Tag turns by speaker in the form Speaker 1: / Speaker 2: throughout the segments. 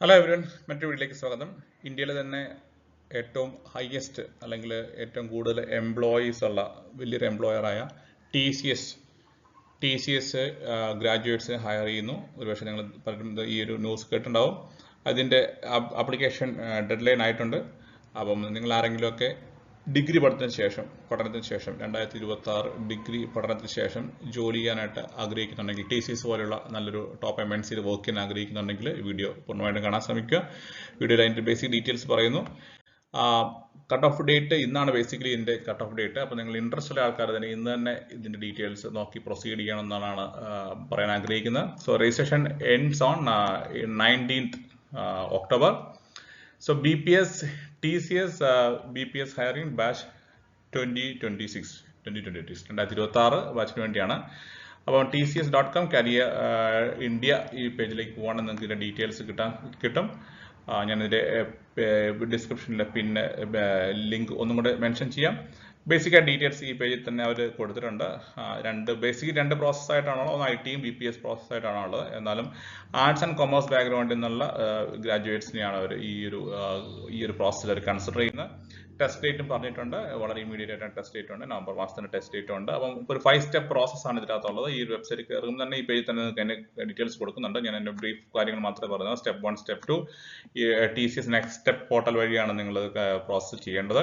Speaker 1: Hello everyone, മറ്റൊരു വീട്ടിലേക്ക് സ്വാഗതം. ഇന്ത്യയിലെ തന്നെ ഏറ്റവും ഹയസ്റ്റ് അല്ലെങ്കിൽ ഏറ്റവും കൂടുതൽ എംപ്ലോയീസ് ഉള്ള വലിയൊരു എംപ്ലോയറായ ടി സി എസ് ഗ്രാജുവേറ്റ്സിനെ ഹയർ ചെയ്യുന്നു. ഒരുപക്ഷെ നിങ്ങൾ പലരും ഈ ഒരു ന്യൂസ് കേട്ടിട്ടുണ്ടാവും. അതിൻ്റെ ആപ്ലിക്കേഷൻ ഡെഡ് ലൈൻ ആയിട്ടുണ്ട്. അപ്പം നിങ്ങൾ ആരെങ്കിലുമൊക്കെ ഡിഗ്രി പഠനത്തിന് ശേഷം 2026 ഡിഗ്രി പഠനത്തിന് ശേഷം ജോലി ചെയ്യാനായിട്ട് ആഗ്രഹിക്കുന്നുണ്ടെങ്കിൽ, TCS പോലുള്ള നല്ലൊരു ടോപ്പ് MNCയിൽ വർക്ക് ചെയ്യാൻ ആഗ്രഹിക്കുന്നുണ്ടെങ്കിൽ വീഡിയോ പൂർണ്ണമായിട്ടും കാണാൻ ശ്രമിക്കുക. വീഡിയോയിൽ അതിൻ്റെ ബേസിക് ഡീറ്റെയിൽസ് പറയുന്നു. കട്ട് ഓഫ് ഡേറ്റ് ഇന്നാണ് ബേസിക്കലി ഇതിൻ്റെ കട്ട് ഓഫ് ഡേറ്റ്. അപ്പോൾ നിങ്ങൾ ഇൻട്രസ്റ്റ് ഉള്ള ആൾക്കാർ തന്നെ ഇന്ന് തന്നെ ഇതിൻ്റെ ഡീറ്റെയിൽസ് നോക്കി പ്രൊസീഡ് ചെയ്യണമെന്നാണ് പറയാൻ ആഗ്രഹിക്കുന്നത്. So registration ends on 19th October. So TCS BPS hiring batch 2026 ബാച്ചിന് വേണ്ടിയാണ്. അപ്പോൾ TCS.com കരിയർ ഇന്ത്യ ഈ പേജിലേക്ക് പോകണമെങ്കിൽ നിങ്ങൾക്ക് ഇതിൻ്റെ ഡീറ്റെയിൽസ് കിട്ടും. ഞാനിതിൻ്റെ ഡിസ്ക്രിപ്ഷനിൽ പിന്നെ ലിങ്ക് ഒന്നും കൂടെ മെൻഷൻ ചെയ്യാം. ബേസിക് ഡീറ്റെയിൽസ് ഈ പേജിൽ തന്നെ അവർ കൊടുത്തിട്ടുണ്ട്. രണ്ട് പ്രോസസ്സായിട്ടാണോ, ഒന്ന് IT BPS പ്രോസസ്സായിട്ടാണോ ഉള്ളത്. എന്നാലും ആർട്സ് ആൻഡ് കൊമേഴ്സ് ബാക്ക്ഗ്രൗണ്ടിൽ നിന്നുള്ള ഗ്രാജുവേറ്റ്സിനെയാണ് അവർ ഈ ഒരു പ്രോസസ്സിൽ അവർ കൺസിഡർ ചെയ്യുന്നത്. ടെസ്റ്റ് ഡേറ്റും പറഞ്ഞിട്ടുണ്ട്. വളരെ ഇമീഡിയറ്റ് ആയിട്ടാണ് ടെസ്റ്റ് ഡേറ്റ് ഉണ്ട്. നവംബർ മാസത്തിന് ടെസ്റ്റ് ഡേറ്റ് ഉണ്ട്. അപ്പം ഒരു 5 സ്റ്റെപ്പ് പ്രോസസ്സാണ് ഇതിനകത്തുള്ളത്. ഈ ഒരു വെബ്സൈറ്റ് കയറുമ്പോൾ തന്നെ ഈ പേജിൽ തന്നെ നിങ്ങൾക്ക് അതിൻ്റെ ഡീറ്റെയിൽസ് കൊടുക്കുന്നുണ്ട്. ഞാൻ എൻ്റെ ബ്രീഫ് കാര്യങ്ങൾ മാത്രമേ പറയുന്നത്. Step 1, step 2 TCS next step portal വഴിയാണ് നിങ്ങൾ പ്രോസസ്സ് ചെയ്യേണ്ടത്.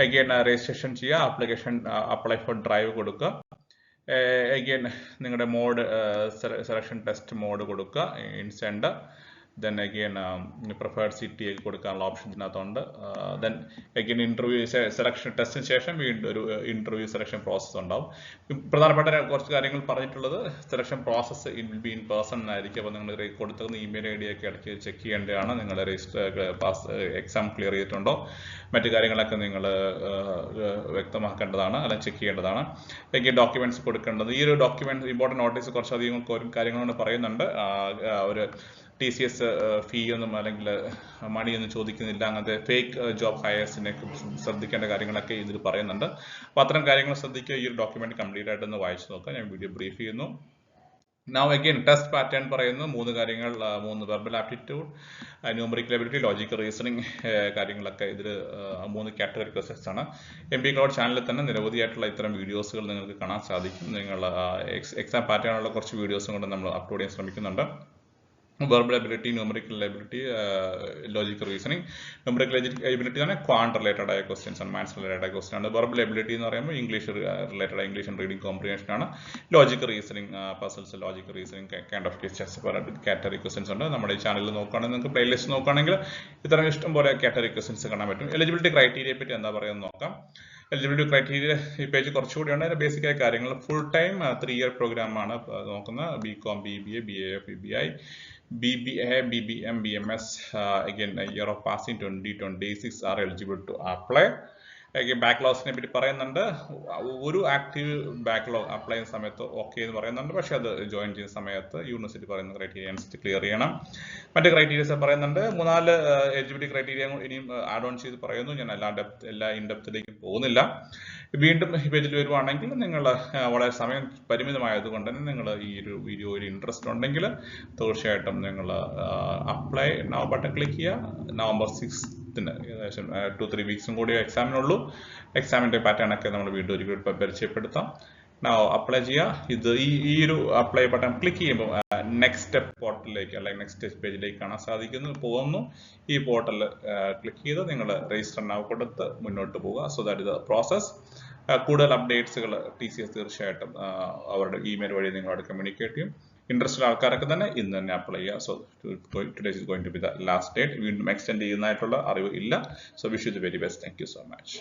Speaker 1: അഗെയിൻ രജിസ്ട്രേഷൻ ചെയ്യുക, ആപ്ലിക്കേഷൻ അപ്ലൈ ഫോർ ഡ്രൈവ് കൊടുക്കുക. അഗെയിൻ നിങ്ങളുടെ മോഡ് സെലക്ഷൻ ടെസ്റ്റ് മോഡ് കൊടുക്കുക, ഇൻസെൻഡ്. ദെൻ അഗെയിൻ പ്രിഫേർഡ് സിറ്റി കൊടുക്കാനുള്ള ഓപ്ഷൻ ഇതിനകത്തുണ്ട്. ദെൻ അഗെയിൻ ഇൻ്റർവ്യൂ സെലക്ഷൻ ടെസ്റ്റിന് ശേഷം വീണ്ടും ഒരു ഇൻ്റർവ്യൂ സെലക്ഷൻ പ്രോസസ്സ് ഉണ്ടാവും. പ്രധാനപ്പെട്ട കുറച്ച് കാര്യങ്ങൾ പറഞ്ഞിട്ടുള്ളത്, selection process will be in person എന്നായിരിക്കും. അപ്പോൾ നിങ്ങൾ കൊടുത്തിരുന്ന ഇമെയിൽ ID ഒക്കെ ഇടയ്ക്ക് ചെക്ക് ചെയ്യേണ്ടതാണ്. നിങ്ങൾ എക്സാം ക്ലിയർ ചെയ്തിട്ടുണ്ടോ, മറ്റു കാര്യങ്ങളൊക്കെ നിങ്ങൾ വ്യക്തമാക്കേണ്ടതാണ്, അല്ലെങ്കിൽ ചെക്ക് ചെയ്യേണ്ടതാണ്. അല്ലെങ്കിൽ ഡോക്യുമെന്റ്സ് കൊടുക്കേണ്ടത്. ഈ ഒരു ഡോക്യുമെന്റ് ഇമ്പോർട്ടൻറ്റ് നോട്ടീസ് കുറച്ചധികം കാര്യങ്ങളോട് പറയുന്നുണ്ട്. ഒരു TCS ഫീ ഒന്നും അല്ലെങ്കിൽ മണിയൊന്നും ചോദിക്കുന്നില്ല. അങ്ങനത്തെ ഫേക്ക് ജോബ് ഹയേഴ്സിനെ ശ്രദ്ധിക്കേണ്ട കാര്യങ്ങളൊക്കെ ഇതിൽ പറയുന്നുണ്ട്. അപ്പോൾ അത്തരം കാര്യങ്ങൾ ശ്രദ്ധിക്കുക. ഈ ഒരു ഡോക്യുമെന്റ് കംപ്ലീറ്റ് ആയിട്ടൊന്ന് വായിച്ചു നോക്കുക. ഞാൻ വീഡിയോ ബ്രീഫ് ചെയ്യുന്നു. Now again ടെസ്റ്റ് പാറ്റേൺ പറയുന്നു. 3 കാര്യങ്ങൾ, 3 verbal aptitude, numerical ability, logical reasoning കാര്യങ്ങളൊക്കെ ഇതിൽ 3 കാറ്റഗറി ക്വസ്റ്റ്യൻസ് ആണ്. MB ക്ലൗഡ് ചാനലിൽ തന്നെ നിരവധിയായിട്ടുള്ള ഇത്തരം വീഡിയോസുകൾ നിങ്ങൾക്ക് കാണാൻ സാധിക്കും. നിങ്ങൾ എക്സാം പാറ്റേണുള്ള കുറച്ച് വീഡിയോസും കൊണ്ട് നമ്മൾ അപ്ലോഡ് ചെയ്യാൻ ശ്രമിക്കുന്നുണ്ട്. Verbal ability, numerical ability, logical reasoning. Numerical ability ആണ് ക്വാണ്ട് റിലേറ്റഡ് ആയ ക്വസ്റ്റ്യൻസ് ആണ്, മാത്സ് റിലേറ്റഡ് ആയ ക്വസ്റ്റ്യൻ ആണ്. വെർബൽ എബിലിറ്റി എന്ന് പറയുമ്പോൾ ഇംഗ്ലീഷ് റിലേറ്റഡ് ആയ ഇംഗ്ലീഷ് റീഡിംഗ് കോംപ്രിഹെൻഷൻ ആണ്. Logical reasoning, puzzles, logical reasoning kind of category questions ഉണ്ട്. നമ്മുടെ ഈ ചാനലിൽ നോക്കുകയാണെങ്കിൽ നിങ്ങൾക്ക് പ്ലേലിസ്റ്റ് നോക്കുകയാണെങ്കിൽ ഇത്തരം ഇഷ്ടം പോലെ കാറ്റഗറി ക്വസ്റ്റ്യൻസ് കാണാൻ പറ്റും. എലിജിബിലിറ്റി ക്രൈറ്റീരിയയെ പറ്റി എന്താ പറയുന്നത് നോക്കാം. എലിജിബിലിറ്റി ക്രൈറ്റീരിയ ഈ പേജ് കുറച്ചുകൂടിയാണ്. അതിൻ്റെ ബേസിക് ആയ കാര്യങ്ങൾ, ഫുൾ ടൈം 3 ഇയർ പ്രോഗ്രാമാണ് നോക്കുന്നത്. BCom, BBA, BAF, BBI, BBA, BBM, BMS. Again, year of passing 2026 are eligible to apply. ബാക്ക്ലോഗ്സിനെ പറ്റി പറയുന്നുണ്ട്. ഒരു ആക്റ്റീവ് ബാക്ക്ലോഗ് അപ്ലൈ ചെയ്യുന്ന സമയത്ത് ഓക്കെ എന്ന് പറയുന്നുണ്ട്. പക്ഷേ അത് ജോയിൻ ചെയ്യുന്ന സമയത്ത് യൂണിവേഴ്സിറ്റി പറയുന്ന ക്രൈറ്റീരിയ അനുസരിച്ച് ക്ലിയർ ചെയ്യണം. മറ്റ് ക്രൈറ്റീരിയസ് പറയുന്നുണ്ട്. 3-4 എലിജിബിലിറ്റി ക്രൈറ്റീരിയ ഇനിയും ആഡ് ഓൺ ചെയ്ത് പറയുന്നു. ഞാൻ എല്ലാ ഇൻഡെപ്തിലേക്കും പോകുന്നില്ല. വീണ്ടും ഈ പേജിൽ വരുവാണെങ്കിൽ നിങ്ങൾ വളരെ സമയം പരിമിതമായതുകൊണ്ട് തന്നെ നിങ്ങൾ ഈ ഒരു വീഡിയോയിൽ ഇൻട്രസ്റ്റ് ഉണ്ടെങ്കിൽ തീർച്ചയായിട്ടും നിങ്ങൾ അപ്ലൈ നൗ ബട്ടൺ ക്ലിക്ക് ചെയ്യുക. November 6th ഏകദേശം 2-3 വീക്സും കൂടി എക്സാമിനുള്ളൂ. എക്സാമിൻ്റെ പാറ്റേൺ ഒക്കെ നമ്മൾ വീണ്ടും ഒരിക്കൽ പരിചയപ്പെടുത്താം. അപ്ലൈ ചെയ്യുക. ഈ ഒരു അപ്ലൈ ബട്ടൺ ക്ലിക്ക് ചെയ്യുമ്പോൾ നെക്സ്റ്റ് സ്റ്റെപ്പ് പോർട്ടലിലേക്ക് അല്ലെങ്കിൽ നെക്സ്റ്റ് പേജിലേക്ക് കാണാൻ പോകുന്നു. ഈ പോർട്ടൽ ക്ലിക്ക് ചെയ്ത് നിങ്ങൾ രജിസ്റ്റർ നൗ കൊടുത്ത് മുന്നോട്ട് പോവുക. So that is the process. കൂടുതൽ അപ്ഡേറ്റ്സുകൾ TCS തീർച്ചയായിട്ടും അവരുടെ ഇമെയിൽ വഴി നിങ്ങളോട് കമ്മ്യൂണിക്കേറ്റ് ചെയ്യും. ഇൻട്രസ്റ്റഡ് ആൾക്കാരൊക്കെ തന്നെ ഇന്ന് തന്നെ അപ്ലൈ ചെയ്യുക. So today is going to be the last date. വീണ്ടും എക്സ്റ്റെൻഡ് ചെയ്യുന്നതായിട്ടുള്ള അറിവ് ഇല്ല. So wish you the very best. Thank you so much.